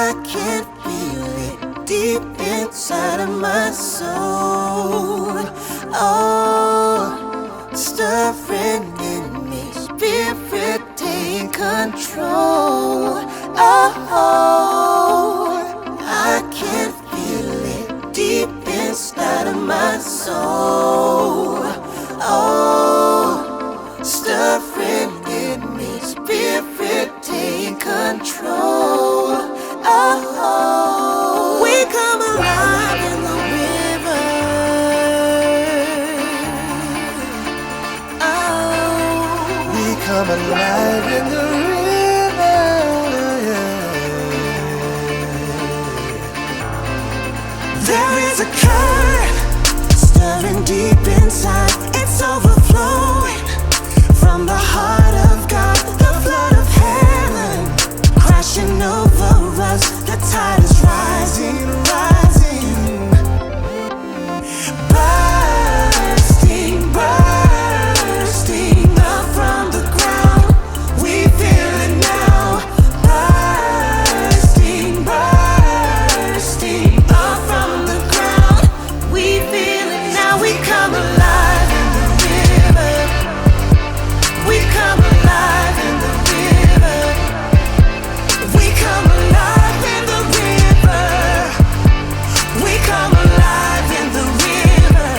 I can feel it deep inside of my soul. Oh, stirring in me, spirit take control. Oh, I can feel it deep inside of my soul. Oh, stirring in me, spirit take control. Oh, we come alive in the river. Oh, we come alive in the river. There is a current stirring deep inside. It's overflowing from the heart of God, the flood of heaven crashing over us. The tide is rising, rising, bursting, bursting up from the ground. We feel it now, bursting, bursting up from the ground. We feel it now. We come alive in the river. We come alive in the river. We come alive in the river. We come alive in the river.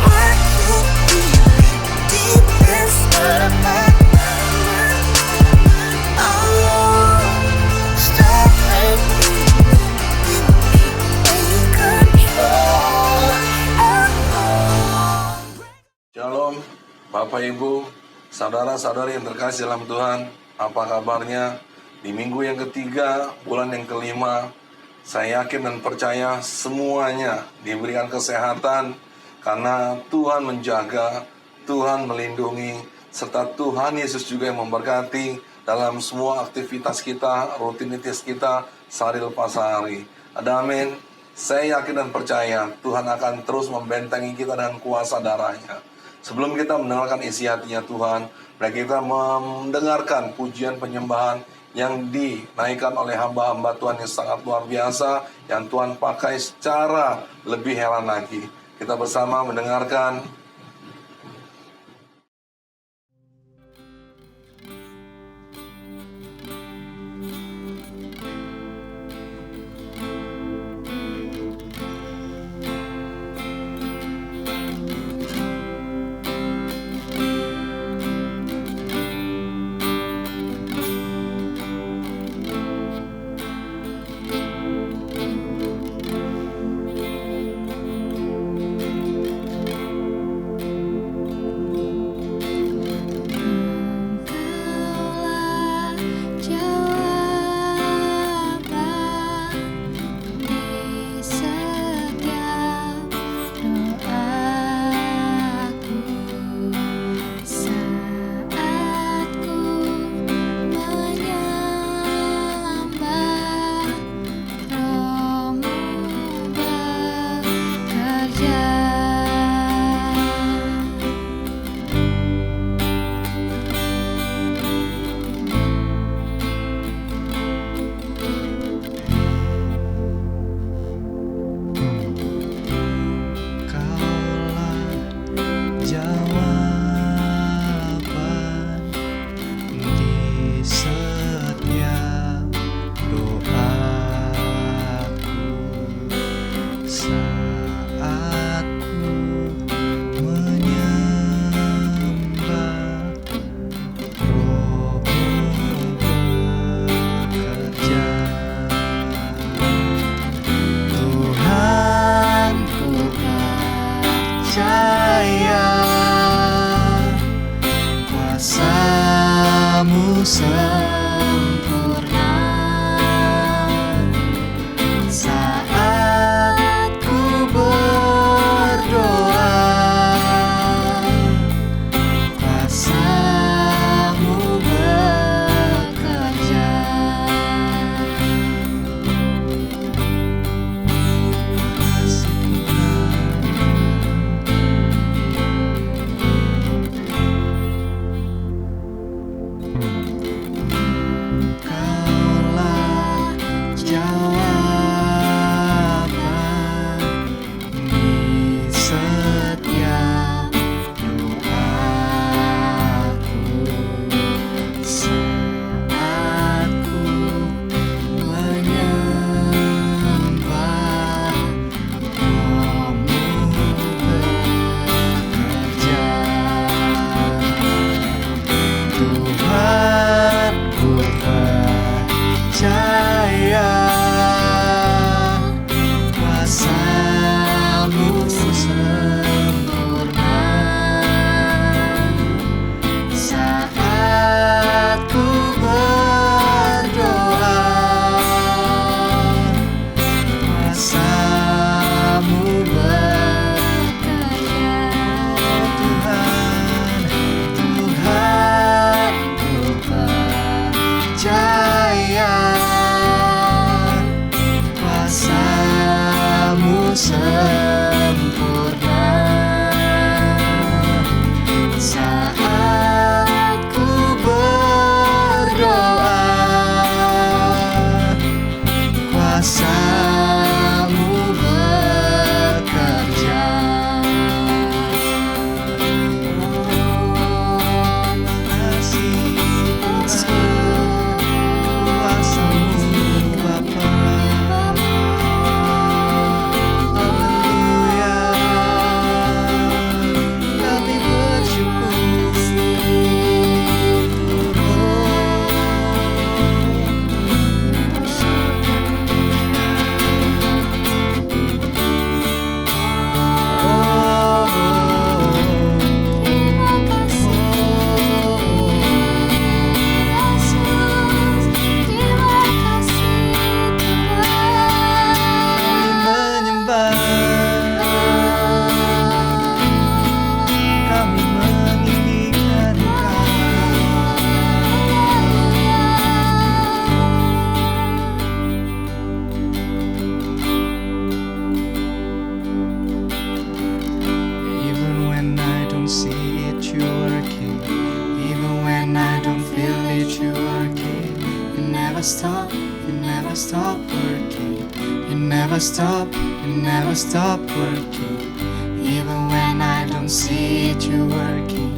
I can feel it deep inside of my oh, stop making me control. Shalom, Bapak Ibu, saudara-saudari yang terkasih dalam Tuhan. Apa kabarnya? Di minggu yang ketiga, bulan yang kelima, saya yakin dan percaya semuanya diberikan kesehatan karena Tuhan menjaga, Tuhan melindungi, serta Tuhan Yesus juga yang memberkati dalam semua aktivitas kita, rutinitas kita, sehari lepas hari. Ada amin. Saya yakin dan percaya Tuhan akan terus membentengi kita dengan kuasa darah-Nya. Sebelum kita mendengarkan isi hatinya Tuhan, mari kita mendengarkan pujian penyembahan yang dinaikkan oleh hamba-hamba Tuhan yang sangat luar biasa, yang Tuhan pakai secara lebih heran lagi. Kita bersama mendengarkan. never stop, you never stop working. Even when I don't see it, you're working.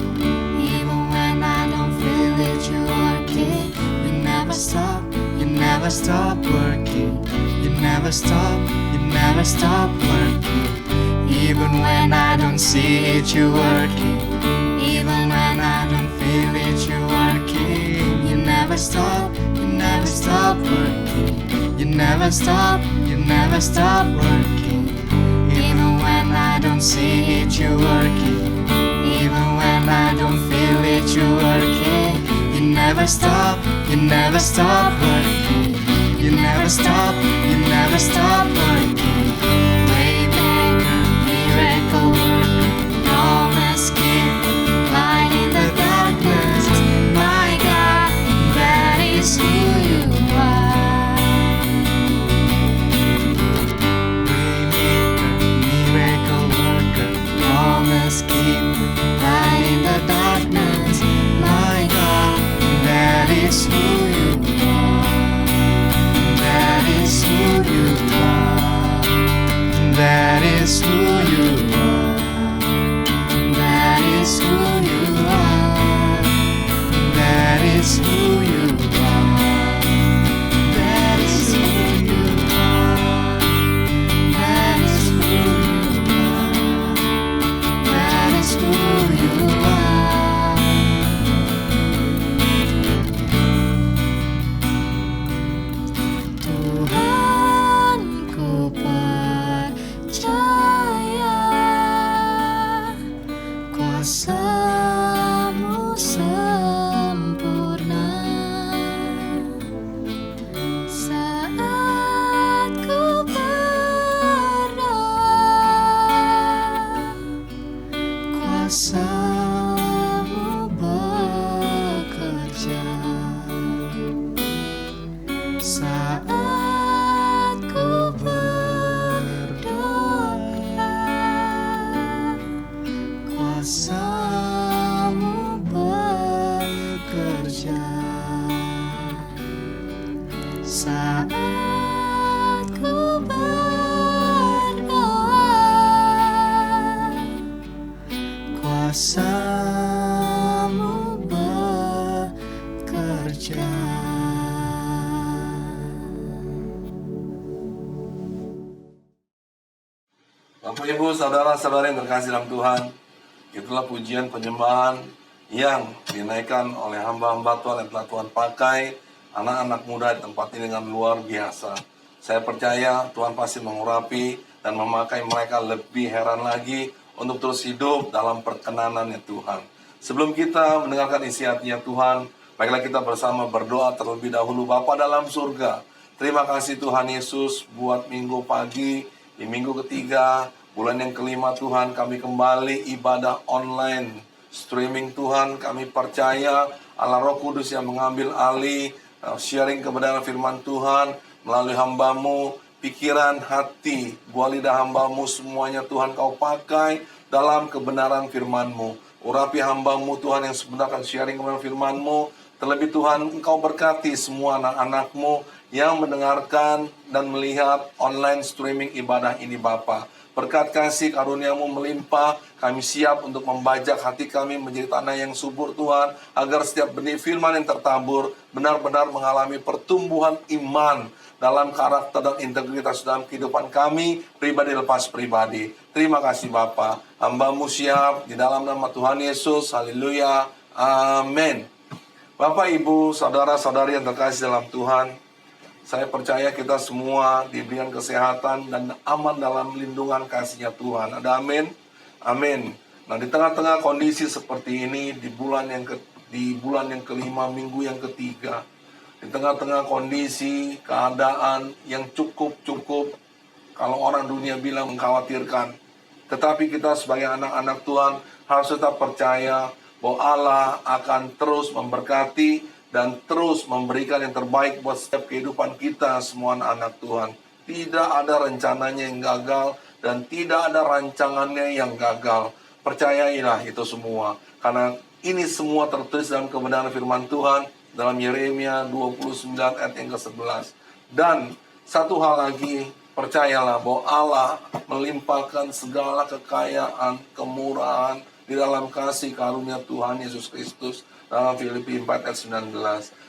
Even when I don't feel it, you're working. You never stop, you never stop working. You never stop, you never stop working. Even when I don't see it, you're working. Even when I don't feel it, you're working. You never stop, you never stop working. You never stop, you never stop working. Even when I don't see it, you're working. Even when I don't feel it, you're working. You never stop, you never stop working. You never stop, you never stop working. Waymaker, miracle worker, promise keeper, light in the darkness. My God, that is who you are. Waymaker, miracle worker, promise keeper, light in the darkness. My God, that is who you are. That is who you are. That is who you are. That is who you are. That is who you are. That is who you are. That is who you are. That is who you are. Tuhan, ku percaya kuasa-Mu sempurna. Saat ku berdoa, kuasa-Mu bekerja. Saat ku berdoa, kuasa-Mu bekerja. Saat ku berdoa, kuasa-Mu bekerja. Bapak Ibu saudara-saudara yang terkasih dalam Tuhan, itulah pujian penyembahan yang dinaikkan oleh hamba-hamba Tuhan yang telah Tuhan pakai anak-anak muda di tempat ini dengan luar biasa. Saya percaya Tuhan pasti mengurapi dan memakai mereka lebih heran lagi untuk terus hidup dalam perkenanannya Tuhan. Sebelum kita mendengarkan isi hatinya Tuhan, baiklah kita bersama berdoa terlebih dahulu. Bapa dalam surga, terima kasih Tuhan Yesus buat minggu pagi, di minggu ketiga, bulan yang kelima Tuhan, kami kembali ibadah online, streaming Tuhan. Kami percaya Allah Roh Kudus yang mengambil alih, sharing kebenaran firman Tuhan melalui hamba-Mu, pikiran, hati, buah lidah hamba-Mu, semuanya Tuhan Kau pakai dalam kebenaran firman-Mu. Urapi hamba-Mu Tuhan yang sebenarnya akan sharing kebenaran firman-Mu. Terlebih Tuhan, Engkau berkati semua anak-anak-Mu yang mendengarkan dan melihat online streaming ibadah ini Bapa. Berkat kasih karunia-Mu melimpah, kami siap untuk membajak hati kami menjadi tanah yang subur Tuhan, agar setiap benih firman yang tertabur benar-benar mengalami pertumbuhan iman dalam karakter dan integritas dalam kehidupan kami, pribadi lepas pribadi. Terima kasih Bapa, hamba-Mu siap di dalam nama Tuhan Yesus, haleluya, amin. Bapak, Ibu, saudara-saudari yang terkasih dalam Tuhan, saya percaya kita semua diberikan kesehatan dan aman dalam lindungan kasih-Nya Tuhan. Ada amin? Amin. Nah, di tengah-tengah kondisi seperti ini, di bulan yang kelima, minggu yang ketiga, di tengah-tengah kondisi, keadaan yang cukup, kalau orang dunia bilang mengkhawatirkan, tetapi kita sebagai anak-anak Tuhan harus tetap percaya bahwa Allah akan terus memberkati dan terus memberikan yang terbaik buat setiap kehidupan kita semua anak-anak Tuhan. Tidak ada rencananya yang gagal dan tidak ada rancangannya yang gagal. Percayailah itu semua, karena ini semua tertulis dalam kebenaran firman Tuhan dalam Yeremia 29 ayat yang ke-11. Dan satu hal lagi, Percayalah bahwa Allah melimpahkan segala kekayaan, kemurahan di dalam kasih karunia Tuhan Yesus Kristus dalam Filipi 4 ayat 19.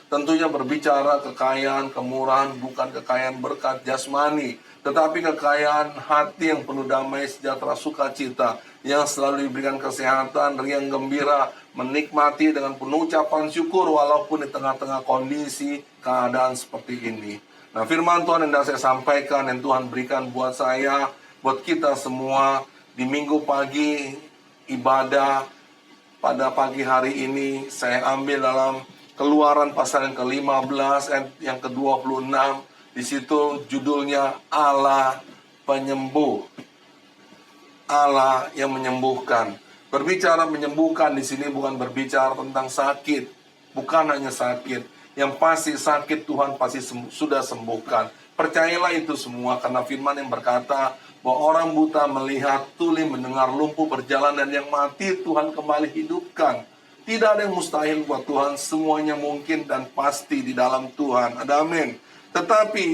Tentunya berbicara kekayaan, kemurahan bukan kekayaan berkat jasmani, tetapi kekayaan hati yang penuh damai, sejahtera, sukacita, yang selalu diberikan kesehatan, riang gembira, menikmati dengan penuh ucapan syukur walaupun di tengah-tengah kondisi keadaan seperti ini. Nah, firman Tuhan yang saya sampaikan, yang Tuhan berikan buat saya, buat kita semua di minggu pagi ibadah pada pagi hari ini, saya ambil dalam Keluaran pasal yang ke-15 yang ke-26. Di situ judulnya Allah Penyembuh. Allah yang menyembuhkan. Berbicara menyembuhkan di sini bukan berbicara tentang sakit, bukan hanya sakit. Yang pasti sakit Tuhan pasti sudah sembuhkan. Percayalah itu semua karena firman yang berkata bahwa orang buta melihat, tuli mendengar, lumpuh berjalan, dan yang mati Tuhan kembali hidupkan. Tidak ada yang mustahil buat Tuhan, semuanya mungkin dan pasti di dalam Tuhan. Ada amin. Tetapi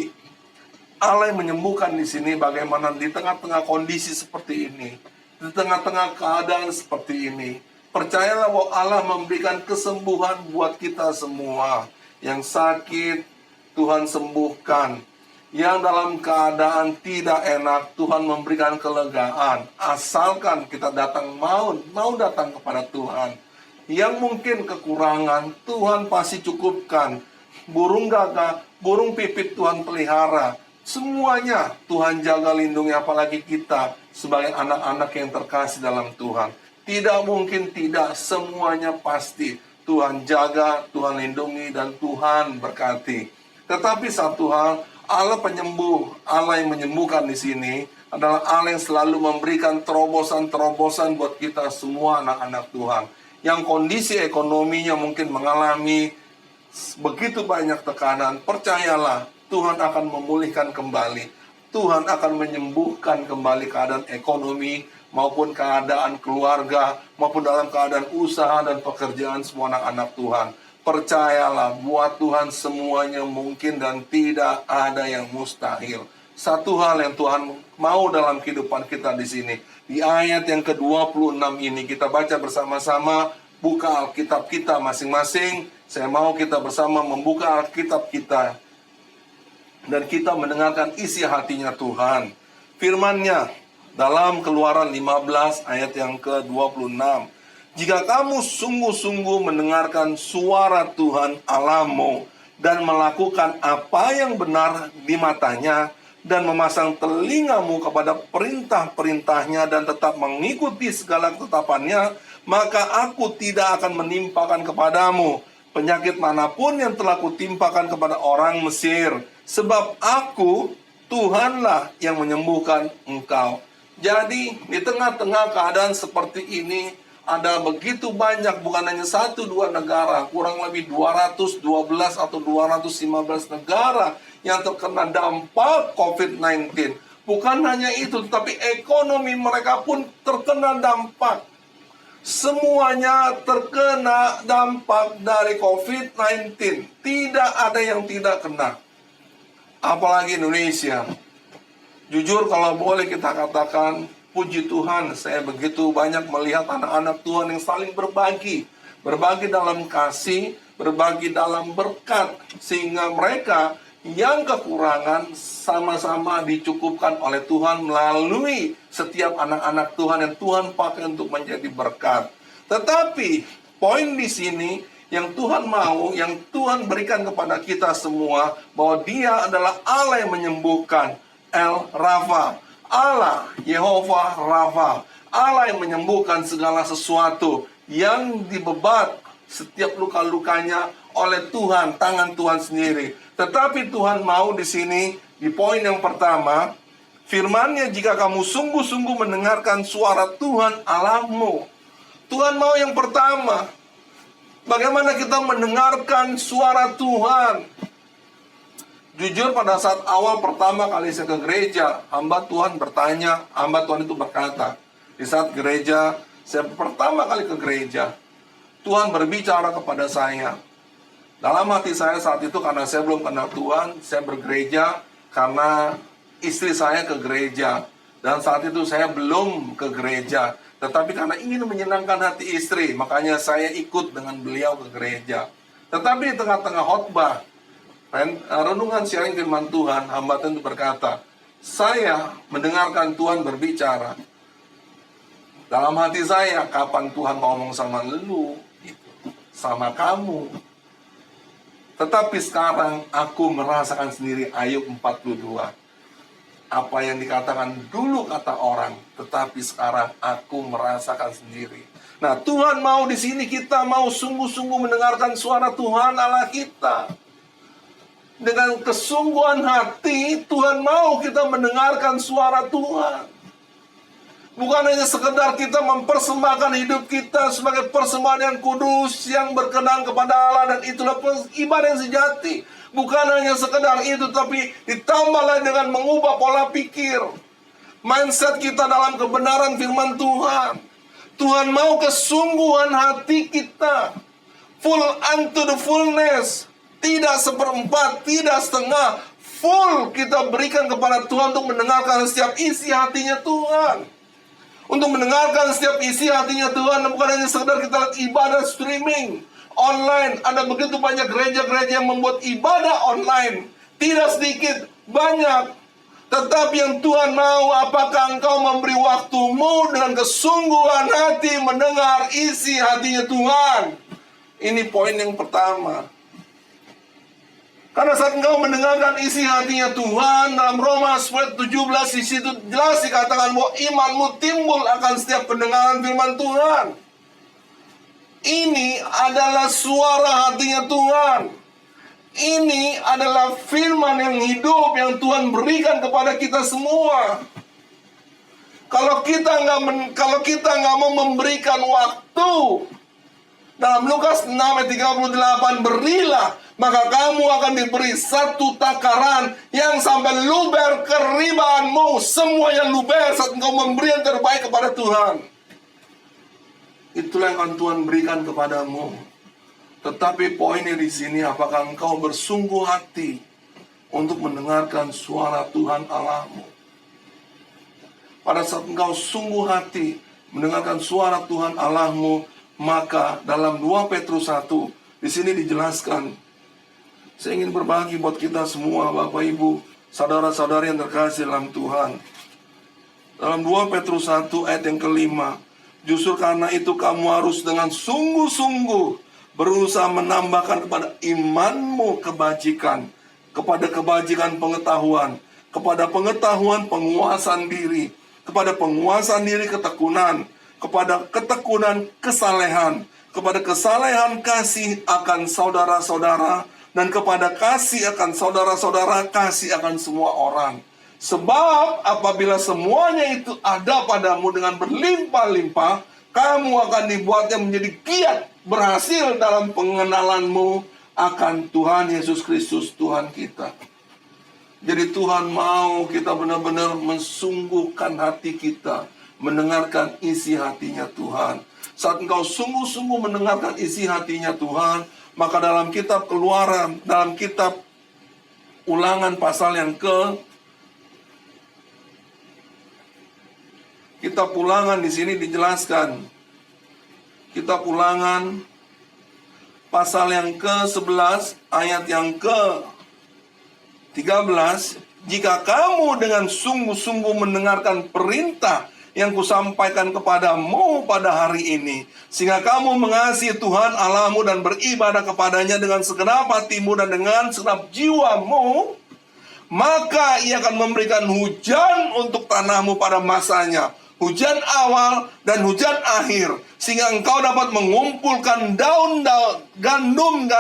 Allah yang menyembuhkan di sini bagaimana di tengah-tengah kondisi seperti ini, di tengah-tengah keadaan seperti ini. Percayalah bahwa Allah memberikan kesembuhan buat kita semua. Yang sakit Tuhan sembuhkan. Yang dalam keadaan tidak enak Tuhan memberikan kelegaan. Asalkan kita datang mau datang kepada Tuhan. Yang mungkin kekurangan Tuhan pasti cukupkan. Burung gagak, burung pipit Tuhan pelihara. Semuanya Tuhan jaga lindungi, apalagi kita sebagai anak-anak yang terkasih dalam Tuhan. Tidak mungkin tidak, semuanya pasti Tuhan jaga, Tuhan lindungi, dan Tuhan berkati. Tetapi satu hal, Allah penyembuh, Allah yang menyembuhkan di sini adalah Allah yang selalu memberikan terobosan-terobosan buat kita semua anak-anak Tuhan. Yang kondisi ekonominya mungkin mengalami begitu banyak tekanan, percayalah Tuhan akan memulihkan kembali. Tuhan akan menyembuhkan kembali keadaan ekonomi maupun keadaan keluarga maupun dalam keadaan usaha dan pekerjaan semua anak-anak Tuhan. Percayalah buat Tuhan semuanya mungkin dan tidak ada yang mustahil. Satu hal yang Tuhan mau dalam kehidupan kita di sini. Di ayat yang ke-26 ini kita baca bersama-sama, buka Alkitab kita masing-masing. Saya mau kita bersama membuka Alkitab kita dan kita mendengarkan isi hatinya Tuhan. Firman-Nya dalam Keluaran 15 ayat yang ke-26. Jika kamu sungguh-sungguh mendengarkan suara Tuhan Allahmu dan melakukan apa yang benar di matanya, dan memasang telingamu kepada perintah-perintahnya dan tetap mengikuti segala ketetapannya, maka aku tidak akan menimpakan kepadamu penyakit manapun yang telah kutimpakan kepada orang Mesir. Sebab aku, Tuhanlah yang menyembuhkan engkau. Jadi di tengah-tengah keadaan seperti ini, ada begitu banyak, bukan hanya 1-2 negara, kurang lebih 212 atau 215 negara yang terkena dampak COVID-19. Bukan hanya itu, tetapi ekonomi mereka pun terkena dampak. Semuanya terkena dampak dari COVID-19. Tidak ada yang tidak kena. Apalagi Indonesia. Jujur kalau boleh kita katakan, puji Tuhan, saya begitu banyak melihat anak-anak Tuhan yang saling berbagi. Berbagi dalam kasih, berbagi dalam berkat. Sehingga mereka yang kekurangan sama-sama dicukupkan oleh Tuhan melalui setiap anak-anak Tuhan yang Tuhan pakai untuk menjadi berkat. Tetapi poin di sini yang Tuhan mau, yang Tuhan berikan kepada kita semua, bahwa Dia adalah Allah yang menyembuhkan. El Rafa, Allah Yehova Rafa, Allah yang menyembuhkan segala sesuatu yang dibebat setiap luka-lukanya oleh Tuhan, tangan Tuhan sendiri. Tetapi Tuhan mau di sini, di poin yang pertama, firman-Nya, jika kamu sungguh-sungguh mendengarkan suara Tuhan Allahmu. Tuhan mau yang pertama. Bagaimana kita mendengarkan suara Tuhan? Jujur pada saat awal pertama kali saya ke gereja, hamba Tuhan bertanya, hamba Tuhan itu berkata, di saat gereja, saya pertama kali ke gereja, Tuhan berbicara kepada saya. Dalam hati saya saat itu, karena saya belum kenal Tuhan, saya bergereja karena istri saya ke gereja. Dan saat itu saya belum ke gereja. Tetapi karena ingin menyenangkan hati istri, makanya saya ikut dengan beliau ke gereja. Tetapi di tengah-tengah khotbah, renungan sharing firman Tuhan, hamba Tuhan itu berkata, saya mendengarkan Tuhan berbicara. Dalam hati saya, kapan Tuhan ngomong sama lu, sama kamu. Tetapi sekarang aku merasakan sendiri, Ayub 42. Apa yang dikatakan dulu kata orang, tetapi sekarang aku merasakan sendiri. Nah, Tuhan mau di sini kita mau sungguh-sungguh mendengarkan suara Tuhan Allah kita. Dengan kesungguhan hati, Tuhan mau kita mendengarkan suara Tuhan. Bukan hanya sekedar kita mempersembahkan hidup kita sebagai persembahan yang kudus, yang berkenan kepada Allah, dan itulah ibadah yang sejati. Bukan hanya sekedar itu, tapi ditambah lagi dengan mengubah pola pikir, mindset kita dalam kebenaran firman Tuhan. Tuhan mau kesungguhan hati kita, full unto the fullness, tidak seperempat, tidak setengah, full kita berikan kepada Tuhan untuk mendengarkan setiap isi hatinya Tuhan. Untuk mendengarkan setiap isi hatinya Tuhan, bukan hanya sekedar kita lihat ibadah streaming online. Ada begitu banyak gereja-gereja yang membuat ibadah online. Tidak sedikit, banyak. Tetapi yang Tuhan mau, apakah engkau memberi waktumu dengan kesungguhan hati mendengar isi hatinya Tuhan? Ini poin yang pertama. Karena saat engkau mendengarkan isi hatinya Tuhan, dalam Roma 17 di situ jelas dikatakan bahwa imanmu timbul akan setiap pendengaran firman Tuhan. Ini adalah suara hatinya Tuhan. Ini adalah firman yang hidup yang Tuhan berikan kepada kita semua. Kalau kita nggak mau memberikan waktu, dalam Lukas 6 ayat 38, berilah, maka kamu akan diberi satu takaran yang sampai luber keribaanmu. Semuanya luber saat engkau memberi yang terbaik kepada Tuhan. Itulah yang akan Tuhan berikan kepadamu. Tetapi poinnya di sini, apakah engkau bersungguh hati untuk mendengarkan suara Tuhan Allahmu? Pada saat engkau sungguh hati mendengarkan suara Tuhan Allahmu, maka dalam 2 Petrus 1 di sini dijelaskan. Saya ingin berbagi buat kita semua, Bapak Ibu, saudara-saudari yang terkasih dalam Tuhan. Dalam 2 Petrus 1 ayat yang kelima, justru karena itu kamu harus dengan sungguh-sungguh berusaha menambahkan kepada imanmu kebajikan, kepada kebajikan pengetahuan, kepada pengetahuan penguasaan diri, kepada penguasaan diri ketekunan, kepada ketekunan kesalehan, kepada kesalehan kasih akan saudara-saudara, dan kepada kasih akan saudara-saudara, kasih akan semua orang. Sebab apabila semuanya itu ada padamu dengan berlimpah-limpah, kamu akan dibuatnya menjadi giat, berhasil dalam pengenalanmu akan Tuhan Yesus Kristus Tuhan kita. Jadi Tuhan mau kita benar-benar mensungguhkan hati kita, mendengarkan isi hatinya Tuhan. Saat engkau sungguh-sungguh mendengarkan isi hatinya Tuhan, maka dalam kitab Keluaran, dalam kitab Ulangan pasal yang kitab Ulangan di sini dijelaskan. Kitab Ulangan pasal yang ke-11 ayat yang ke-13, jika kamu dengan sungguh-sungguh mendengarkan perintah yang kusampaikan kepadamu pada hari ini, sehingga kamu mengasihi Tuhan Allahmu dan beribadah kepadanya dengan segenap hatimu dan dengan segenap jiwamu, maka Ia akan memberikan hujan untuk tanahmu pada masanya, hujan awal dan hujan akhir, sehingga engkau dapat mengumpulkan daun-daun gandum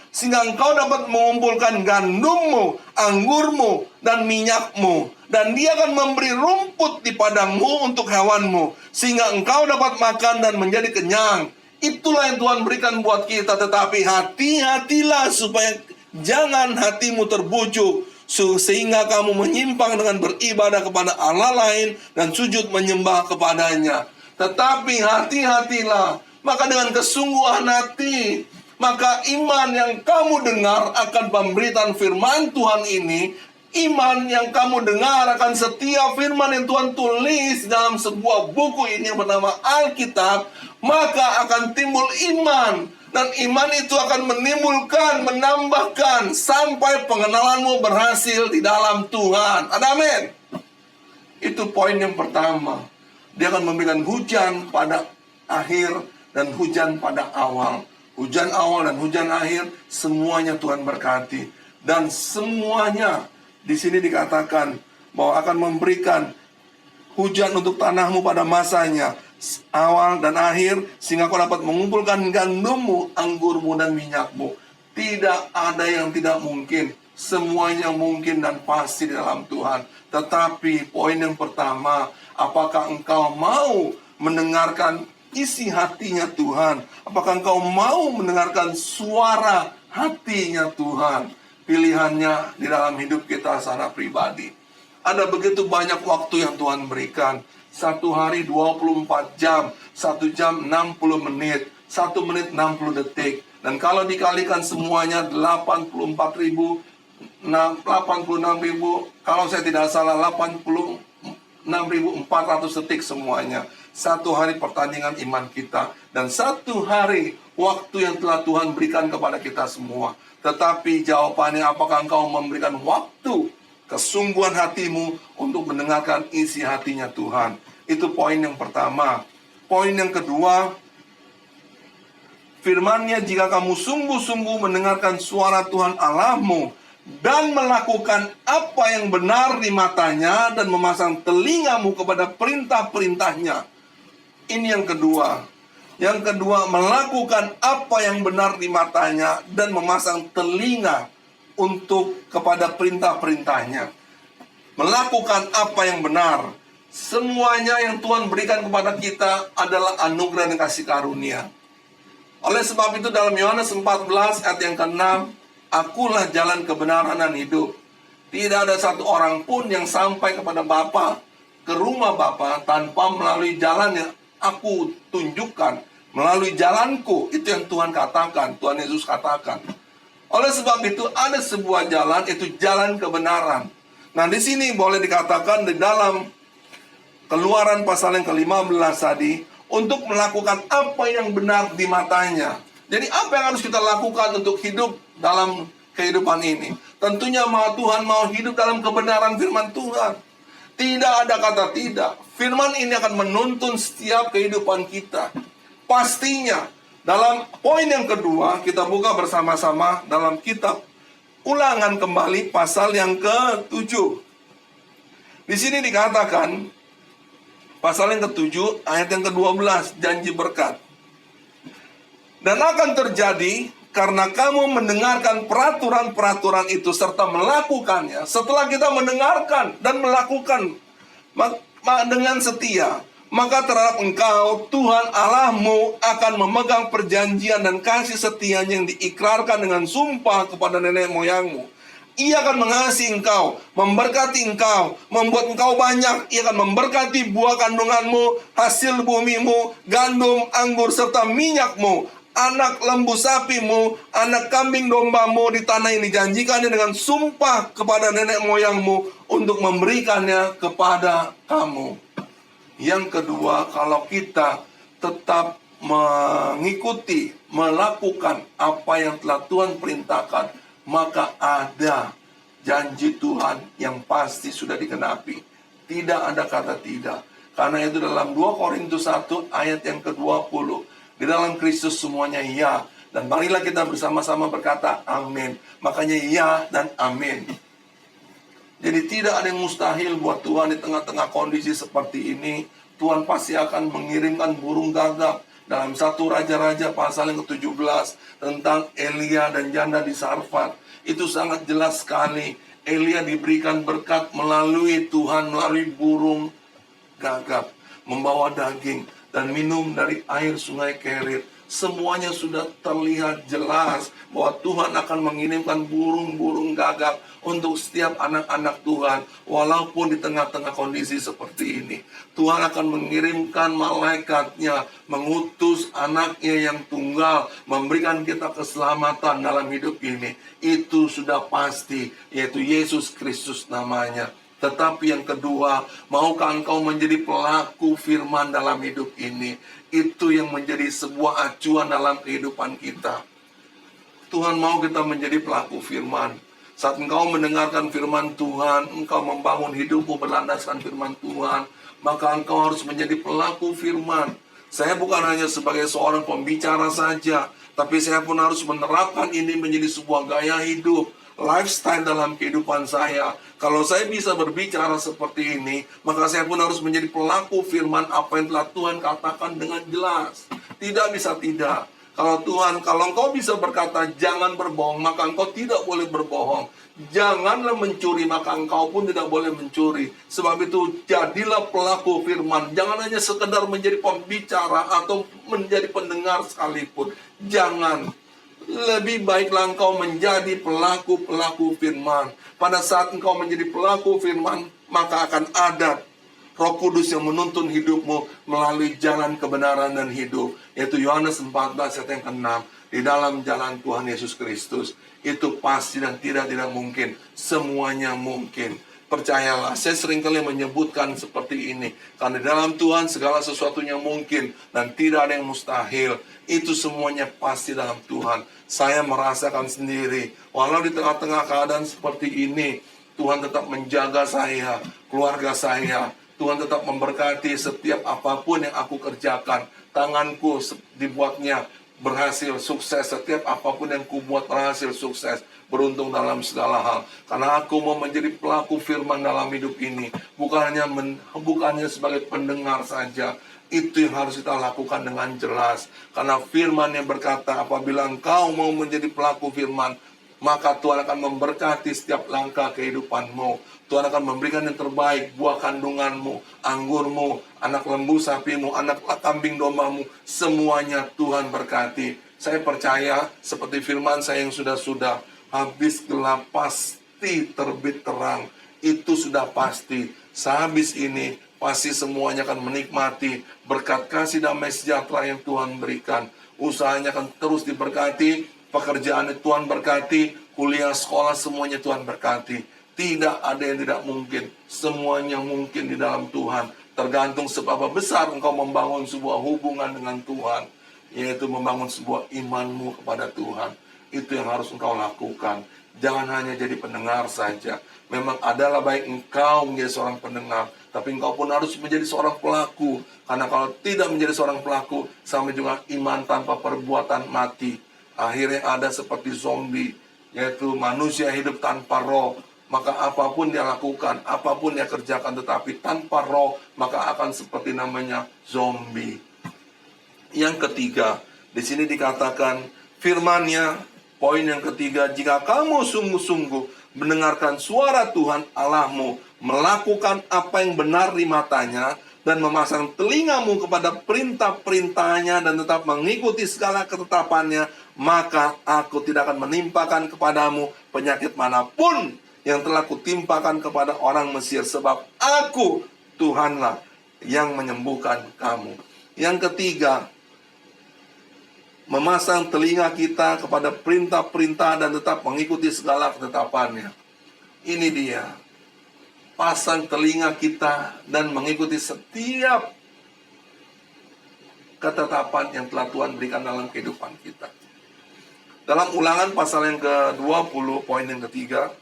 sehingga engkau dapat mengumpulkan gandummu, anggurmu, dan minyakmu. Dan Dia akan memberi rumput di padangmu untuk hewanmu, sehingga engkau dapat makan dan menjadi kenyang. Itulah yang Tuhan berikan buat kita. Tetapi hati-hatilah supaya jangan hatimu terbujuk, sehingga kamu menyimpang dengan beribadah kepada Allah lain dan sujud menyembah kepadanya. Tetapi hati-hatilah, maka dengan kesungguhan hati, maka iman yang kamu dengar akan pemberitaan firman Tuhan ini iman yang kamu dengar akan setiap firman yang Tuhan tulis dalam sebuah buku ini yang bernama Alkitab, maka akan timbul iman. Dan iman itu akan menimbulkan, menambahkan sampai pengenalanmu berhasil di dalam Tuhan. Amin. Itu poin yang pertama. Dia akan memberikan hujan pada akhir dan hujan pada awal. Hujan awal dan hujan akhir, semuanya Tuhan berkati. Dan semuanya di sini dikatakan bahwa akan memberikan hujan untuk tanahmu pada masanya, awal dan akhir, sehingga kau dapat mengumpulkan gandummu, anggurmu, dan minyakmu. Tidak ada yang tidak mungkin. Semuanya mungkin dan pasti di dalam Tuhan. Tetapi poin yang pertama, apakah engkau mau mendengarkan isi hatinya Tuhan? Apakah engkau mau mendengarkan suara hatinya Tuhan? Pilihannya di dalam hidup kita secara pribadi. Ada begitu banyak waktu yang Tuhan berikan. 1 hari 24 jam, 1 jam 60 menit, 1 menit 60 detik. Dan kalau dikalikan semuanya 86.000, kalau saya tidak salah 86.400 detik semuanya. 1 hari pertandingan iman kita. Dan 1 hari waktu yang telah Tuhan berikan kepada kita semua. Tetapi jawabannya, apakah engkau memberikan waktu, kesungguhan hatimu untuk mendengarkan isi hatinya Tuhan? Itu poin yang pertama. Poin yang kedua, firman-Nya, jika kamu sungguh-sungguh mendengarkan suara Tuhan Allahmu dan melakukan apa yang benar di matanya dan memasang telingamu kepada perintah-perintahnya. Ini yang kedua. Yang kedua, melakukan apa yang benar di matanya dan memasang telinga untuk kepada perintah-perintahnya. Melakukan apa yang benar. Semuanya yang Tuhan berikan kepada kita adalah anugerah dan kasih karunia. Oleh sebab itu dalam Yohanes 14 ayat yang ke-6, akulah jalan kebenaran dan hidup. Tidak ada satu orang pun yang sampai kepada Bapa, ke rumah Bapa, tanpa melalui jalan yang aku tunjukkan. Melalui jalanku, itu yang Tuhan katakan, Tuhan Yesus katakan. Oleh sebab itu ada sebuah jalan, itu jalan kebenaran. Nah, di sini boleh dikatakan di dalam Keluaran pasal yang ke-15 tadi, untuk melakukan apa yang benar di matanya. Jadi apa yang harus kita lakukan untuk hidup dalam kehidupan ini? Tentunya Tuhan mau hidup dalam kebenaran firman Tuhan. Tidak ada kata tidak. Firman ini akan menuntun setiap kehidupan kita. Pastinya, dalam poin yang kedua, kita buka bersama-sama dalam kitab Ulangan kembali pasal yang ke-7. Di sini dikatakan, pasal yang ke-7, ayat yang ke-12, janji berkat. Dan akan terjadi, karena kamu mendengarkan peraturan-peraturan itu, serta melakukannya. Setelah kita mendengarkan dan melakukan dengan setia, maka terhadap engkau, Tuhan Allahmu akan memegang perjanjian dan kasih setianya yang diikrarkan dengan sumpah kepada nenek moyangmu. Ia akan mengasihi engkau, memberkati engkau, membuat engkau banyak. Ia akan memberkati buah kandunganmu, hasil bumimu, gandum, anggur, serta minyakmu, anak lembu sapimu, anak kambing dombamu di tanah yang dijanjikannya dengan sumpah kepada nenek moyangmu untuk memberikannya kepada kamu. Yang kedua, kalau kita tetap mengikuti, melakukan apa yang telah Tuhan perintahkan, maka ada janji Tuhan yang pasti sudah digenapi. Tidak ada kata tidak. Karena itu dalam 2 Korintus 1 ayat yang ke-20, di dalam Kristus semuanya ya. Dan marilah kita bersama-sama berkata amin. Makanya ya dan amin. Jadi tidak ada yang mustahil buat Tuhan di tengah-tengah kondisi seperti ini. Tuhan pasti akan mengirimkan burung gagak. Dalam 1 Raja-Raja pasal yang ke-17 tentang Elia dan janda di Sarfat, itu sangat jelas sekali. Elia diberikan berkat melalui Tuhan, melalui burung gagak, membawa daging dan minum dari air sungai Kerit. semuanya sudah terlihat jelas bahwa Tuhan akan mengirimkan burung-burung gagak untuk setiap anak-anak Tuhan. Walaupun di tengah-tengah kondisi seperti ini, Tuhan akan mengirimkan malaikatnya, mengutus anaknya yang tunggal, memberikan kita keselamatan dalam hidup ini. Itu sudah pasti, yaitu Yesus Kristus namanya. Tetapi yang kedua, maukah engkau menjadi pelaku firman dalam hidup ini? Itu yang menjadi sebuah acuan dalam kehidupan kita. Tuhan mau kita menjadi pelaku firman. Saat engkau mendengarkan firman Tuhan, engkau membangun hidupmu berlandaskan firman Tuhan, maka engkau harus menjadi pelaku firman. Saya bukan hanya sebagai seorang pembicara saja, tapi saya pun harus menerapkan ini menjadi sebuah gaya hidup, lifestyle dalam kehidupan saya. Kalau saya bisa berbicara seperti ini, maka saya pun harus menjadi pelaku firman apa yang telah Tuhan katakan dengan jelas. Tidak bisa tidak. Kalau engkau bisa berkata jangan berbohong, maka engkau tidak boleh berbohong. Janganlah mencuri, maka engkau pun tidak boleh mencuri. Sebab itu jadilah pelaku firman. Jangan hanya sekedar menjadi pembicara atau menjadi pendengar sekalipun. Jangan. Lebih baiklah engkau menjadi pelaku-pelaku firman. Pada saat engkau menjadi pelaku firman, maka akan ada Roh Kudus yang menuntun hidupmu melalui jalan kebenaran dan hidup. Yaitu Yohanes 14 ayat yang ke-6. Di dalam jalan Tuhan Yesus Kristus. Itu pasti dan tidak mungkin. Semuanya mungkin. Percayalah, saya seringkali menyebutkan seperti ini. Karena di dalam Tuhan segala sesuatunya mungkin. Dan tidak ada yang mustahil. Itu semuanya pasti dalam Tuhan. Saya merasakan sendiri. Walau di tengah-tengah keadaan seperti ini, Tuhan tetap menjaga saya, keluarga saya. Tuhan tetap memberkati setiap apapun yang aku kerjakan. Tanganku dibuatnya berhasil sukses. Setiap apapun yang kubuat berhasil sukses. Beruntung dalam segala hal. Karena aku mau menjadi pelaku firman dalam hidup ini. Bukannya sebagai pendengar saja. Itu yang harus kita lakukan dengan jelas. Karena firman yang berkata, apabila engkau mau menjadi pelaku firman, maka Tuhan akan memberkati setiap langkah kehidupanmu. Tuhan akan memberikan yang terbaik, buah kandunganmu, anggurmu, anak lembu sapimu, anak kambing dombamu, semuanya Tuhan berkati. Saya percaya seperti firman saya yang sudah habis gelap pasti terbit terang. Itu sudah pasti. Sehabis ini pasti semuanya akan menikmati berkat kasih damai sejahtera yang Tuhan berikan. Usahanya akan terus diberkati, pekerjaannya Tuhan berkati, kuliah, sekolah, semuanya Tuhan berkati. Tidak ada yang tidak mungkin. Semuanya mungkin di dalam Tuhan. Tergantung seberapa besar engkau membangun sebuah hubungan dengan Tuhan. Yaitu membangun sebuah imanmu kepada Tuhan. Itu yang harus engkau lakukan. Jangan hanya jadi pendengar saja. Memang adalah baik engkau menjadi seorang pendengar. Tapi engkau pun harus menjadi seorang pelaku. Karena kalau tidak menjadi seorang pelaku, sama juga iman tanpa perbuatan mati. Akhirnya ada seperti zombie. Yaitu manusia hidup tanpa roh. Maka apapun dia lakukan, apapun dia kerjakan, tetapi tanpa roh, maka akan seperti namanya zombie. Yang ketiga, di sini dikatakan firman-Nya, poin yang ketiga, jika kamu sungguh-sungguh mendengarkan suara Tuhan Allahmu, melakukan apa yang benar di matanya, dan memasang telingamu kepada perintah-perintahnya, dan tetap mengikuti segala ketetapannya, maka aku tidak akan menimpakan kepadamu penyakit manapun yang telah kutimpakan kepada orang Mesir, sebab aku Tuhanlah yang menyembuhkan kamu. Yang ketiga, memasang telinga kita kepada perintah-perintah dan tetap mengikuti segala ketetapannya. Ini dia, pasang telinga kita dan mengikuti setiap ketetapan yang telah Tuhan berikan dalam kehidupan kita. Dalam Ulangan pasal yang ke-20, poin yang ketiga,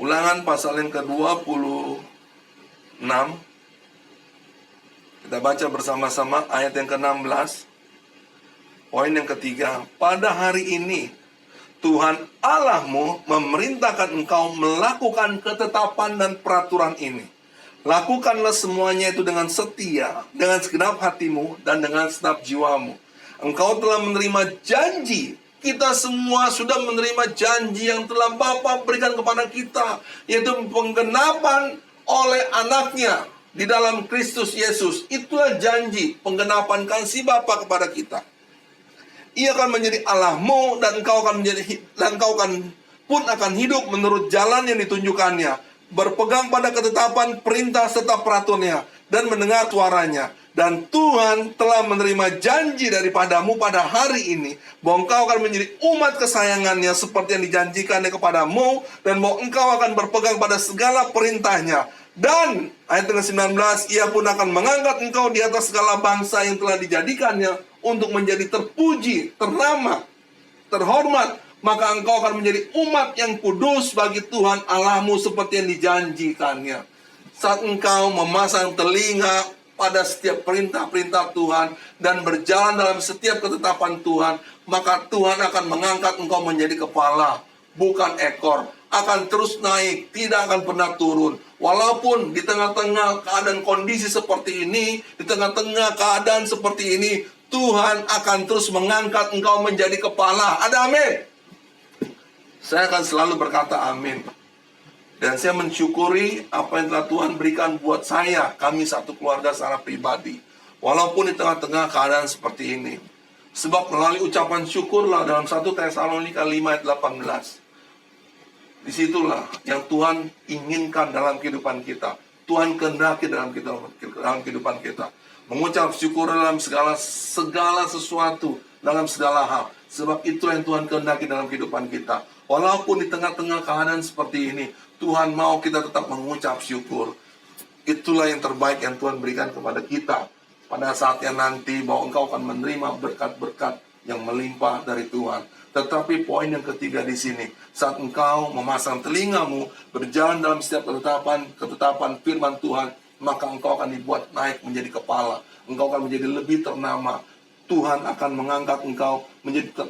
Ulangan pasal yang ke-26, kita baca bersama-sama ayat yang ke-16. Poin yang ketiga, pada hari ini Tuhan Allahmu memerintahkan engkau melakukan ketetapan dan peraturan ini. Lakukanlah semuanya itu dengan setia, dengan segenap hatimu, dan dengan segenap jiwamu. Engkau telah menerima janji. Kita semua sudah menerima janji yang telah Bapa berikan kepada kita, yaitu penggenapan oleh anaknya. di dalam Kristus Yesus. Itulah janji penggenapan kasih Bapa kepada kita. Ia akan menjadi Allahmu, dan engkau pun akan hidup menurut jalan yang ditunjukkannya, berpegang pada ketetapan perintah serta peraturannya, dan mendengar suaranya. Dan Tuhan telah menerima janji daripadamu pada hari ini, bahwa engkau akan menjadi umat kesayangannya seperti yang dijanjikannya kepadamu, dan bahwa engkau akan berpegang pada segala perintahnya. Dan ayat ke-19, ia pun akan mengangkat engkau di atas segala bangsa yang telah dijadikannya untuk menjadi terpuji, ternama, terhormat. Maka engkau akan menjadi umat yang kudus bagi Tuhan Allahmu seperti yang dijanjikannya. Saat engkau memasang telinga pada setiap perintah-perintah Tuhan dan berjalan dalam setiap ketetapan Tuhan, maka Tuhan akan mengangkat engkau menjadi kepala, bukan ekor. Akan terus naik, tidak akan pernah turun. Walaupun di tengah-tengah keadaan kondisi seperti ini, di tengah-tengah keadaan seperti ini, Tuhan akan terus mengangkat engkau menjadi kepala. Ada amin? Saya akan selalu berkata amin. Dan saya mensyukuri apa yang telah Tuhan berikan buat saya, kami satu keluarga secara pribadi. Walaupun di tengah-tengah keadaan seperti ini. Sebab melalui ucapan syukurlah dalam 1 Tesalonika 5 ayat 18. Disitulah yang Tuhan inginkan dalam kehidupan kita. Tuhan kehendaki dalam kehidupan kita. Mengucap syukur dalam segala sesuatu, dalam segala hal. Sebab itulah yang Tuhan kehendaki dalam kehidupan kita. Walaupun di tengah-tengah keadaan seperti ini, Tuhan mau kita tetap mengucap syukur. Itulah yang terbaik yang Tuhan berikan kepada kita. Pada saatnya nanti bahwa engkau akan menerima berkat-berkat yang melimpah dari Tuhan. Tetapi poin yang ketiga di sini, saat engkau memasang telingamu, berjalan dalam setiap ketetapan firman Tuhan, maka engkau akan dibuat naik menjadi kepala. Engkau akan menjadi lebih ternama. Tuhan akan mengangkat engkau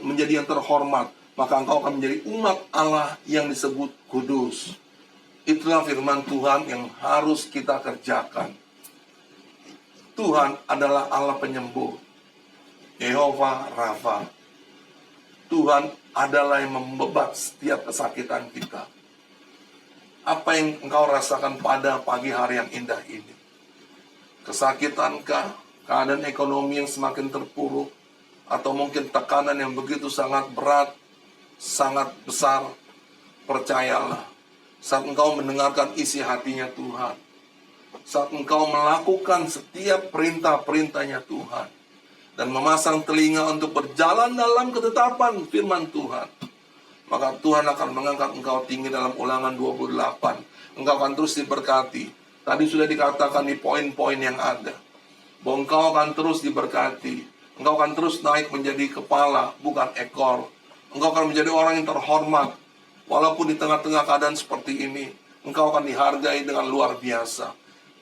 menjadi yang terhormat. Maka engkau akan menjadi umat Allah yang disebut kudus. Itulah firman Tuhan yang harus kita kerjakan. Tuhan adalah Allah penyembuh. Yehova Rafa. Tuhan adalah yang membebat setiap kesakitan kita. Apa yang engkau rasakan pada pagi hari yang indah ini? Kesakitankah? Keadaan ekonomi yang semakin terpuruk? Atau mungkin tekanan yang begitu sangat berat, sangat besar? Percayalah, saat engkau mendengarkan isi hatinya Tuhan, saat engkau melakukan setiap perintah-perintahnya Tuhan, dan memasang telinga untuk berjalan dalam ketetapan firman Tuhan, maka Tuhan akan mengangkat engkau tinggi dalam Ulangan 28. Engkau akan terus diberkati. Tadi sudah dikatakan di poin-poin yang ada, bahwa engkau akan terus diberkati. Engkau akan terus naik menjadi kepala, bukan ekor. Engkau akan menjadi orang yang terhormat. Walaupun di tengah-tengah keadaan seperti ini, engkau akan dihargai dengan luar biasa.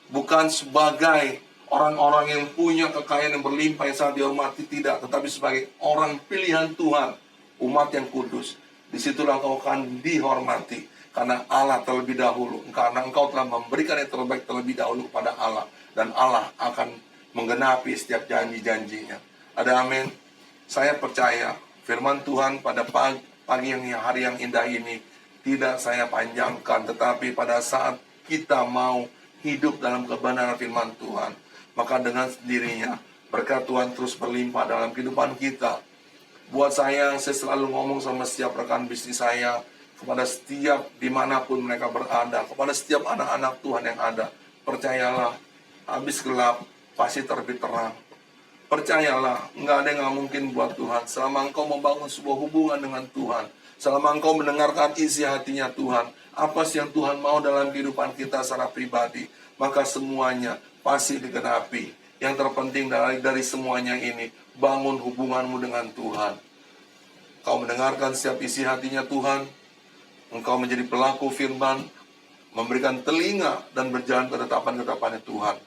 Bukan sebagai orang-orang yang punya kekayaan yang berlimpah yang sangat dihormati, tidak. Tetapi sebagai orang pilihan Tuhan, umat yang kudus. Disitulah engkau akan dihormati. Karena Allah terlebih dahulu. Karena engkau telah memberikan yang terbaik terlebih dahulu kepada Allah. Dan Allah akan menggenapi setiap janji-janjinya. Ada amin? Saya percaya firman Tuhan pada pagi hari yang indah ini tidak saya panjangkan. Tetapi pada saat kita mau hidup dalam kebenaran firman Tuhan, maka dengan sendirinya berkat Tuhan terus berlimpah dalam kehidupan kita. Buat saya selalu ngomong sama setiap rekan bisnis saya, kepada setiap dimanapun mereka berada, kepada setiap anak-anak Tuhan yang ada, percayalah, habis gelap pasti terbit terang. Percayalah, nggak ada yang nggak mungkin buat Tuhan. Selama engkau membangun sebuah hubungan dengan Tuhan, selama engkau mendengarkan isi hatinya Tuhan, apa sih yang Tuhan mau dalam kehidupan kita secara pribadi, maka semuanya pasti digenapi. Yang terpenting dari semuanya ini, bangun hubunganmu dengan Tuhan. Kau mendengarkan setiap isi hatinya Tuhan, engkau menjadi pelaku firman, memberikan telinga dan berjalan ketetapan-ketetapannya Tuhan,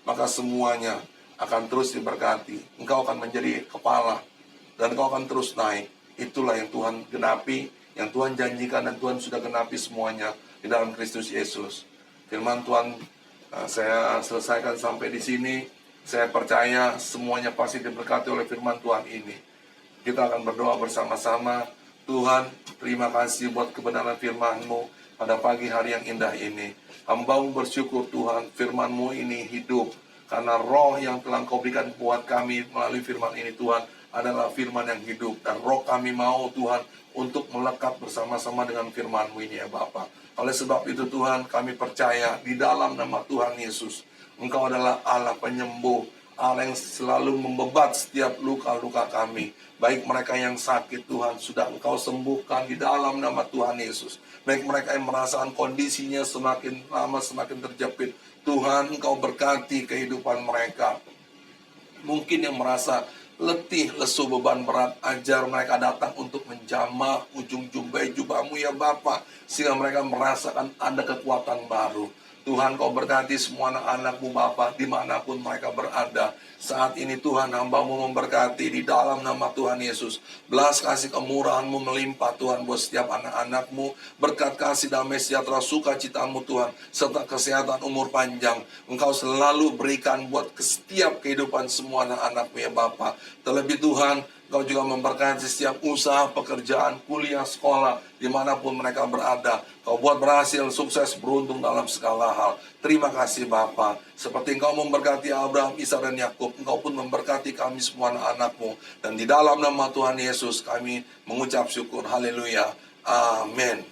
maka semuanya akan terus diberkati. Engkau akan menjadi kepala dan engkau akan terus naik. Itulah yang Tuhan genapi, yang Tuhan janjikan, dan Tuhan sudah genapi semuanya di dalam Kristus Yesus. Firman Tuhan saya selesaikan sampai di sini. Saya percaya semuanya pasti diberkati oleh firman Tuhan ini. Kita akan berdoa bersama-sama. Tuhan, terima kasih buat kebenaran firman-Mu pada pagi hari yang indah ini. Hamba-Mu bersyukur Tuhan, firman-Mu ini hidup. Karena roh yang telah Engkau berikan buat kami melalui firman ini Tuhan adalah firman yang hidup. Dan roh kami mau Tuhan untuk melekat bersama-sama dengan firman-Mu ini ya Bapa. Oleh sebab itu Tuhan, kami percaya di dalam nama Tuhan Yesus, Engkau adalah Allah penyembuh, Allah yang selalu membebat setiap luka-luka kami. Baik mereka yang sakit Tuhan, sudah Engkau sembuhkan di dalam nama Tuhan Yesus. Baik mereka yang merasakan kondisinya semakin lama semakin terjepit, Tuhan Engkau berkati kehidupan mereka. Mungkin yang merasa letih, lesu, beban berat, ajar mereka datang untuk menjamah ujung jumbai jubah-Mu ya Bapa, sehingga mereka merasakan ada kekuatan baru. Tuhan Kau berkati semua anak-anak-Mu Bapa, dimanapun mereka berada. Saat ini Tuhan, hamba-Mu memberkati di dalam nama Tuhan Yesus. Belas kasih kemurahan-Mu melimpah Tuhan buat setiap anak-anak-Mu. Berkat kasih damai sejahtera sukacita-Mu Tuhan, serta kesehatan umur panjang Engkau selalu berikan buat setiap kehidupan semua anak-anak-Mu ya Bapa. Terlebih Tuhan, Engkau juga memberkati setiap usaha, pekerjaan, kuliah, sekolah, dimanapun mereka berada. Kau buat berhasil, sukses, beruntung dalam segala hal. Terima kasih Bapa. Seperti Engkau memberkati Abraham, Ishak dan Yakub, Engkau pun memberkati kami semua anak-anak-Mu. Dan di dalam nama Tuhan Yesus kami mengucap syukur. Haleluya. Amin.